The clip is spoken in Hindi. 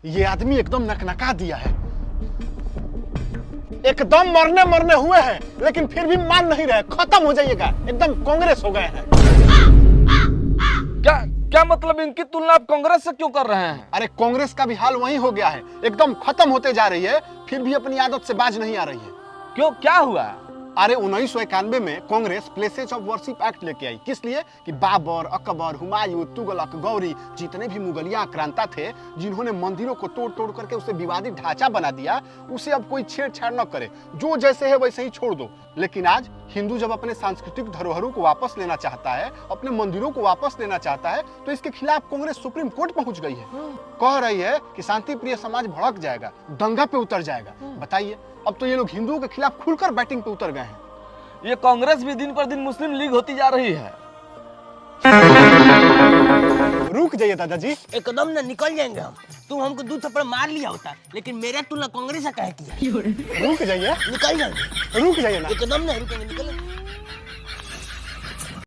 ये आदमी एकदम नकनका दिया है, एकदम मरने मरने हुए हैं, लेकिन फिर भी मान नहीं रहे। खत्म हो जाइएगा, एकदम कांग्रेस हो गए हैं। क्या क्या मतलब इनकी तुलना आप कांग्रेस से क्यों कर रहे हैं? अरे कांग्रेस का भी हाल वही हो गया है, एकदम खत्म होते जा रही है, फिर भी अपनी आदत से बाज नहीं आ रही है। क्यों, क्या हुआ? अरे 1991 में Congress places of worship act लेके आई। किस लिए? कि बाबर, अकबर, हुमायूं, तुगलक, गौरी, जितने भी मुगलिया आक्रांता थे, जिन्होंने मंदिरों को तोड़ तोड़ करके उसे विवादित ढांचा बना दिया, उसे अब कोई छेड़छाड़ न करे, जो जैसे है वैसे ही छोड़ दो। लेकिन आज हिंदू जब अपने सांस्कृतिक धरोहरों को वापस लेना चाहता है, अपने मंदिरों को वापस लेना चाहता है, तो इसके खिलाफ कांग्रेस सुप्रीम कोर्ट पहुंच गई है। कह रही है कि शांति प्रिय समाज भड़क जाएगा, दंगा पे उतर जाएगा। बताइए, अब तो ये लोग हिंदुओं के खिलाफ खुलकर बैटिंग पे उतर गए हैं। ये कांग्रेस भी दिन पर दिन मुस्लिम लीग होती जा रही है। रुक जाइए दादाजी। एकदम ना निकल जाएंगे हम। तुम हमको 2 थप्पड़ मार लिया होता, लेकिन मेरा तुलना कांग्रेस से कहे किया। रुक जाइए, निकल जाएंगे, रुक जाइए ना। एकदम ना रुकेंगे, निकल।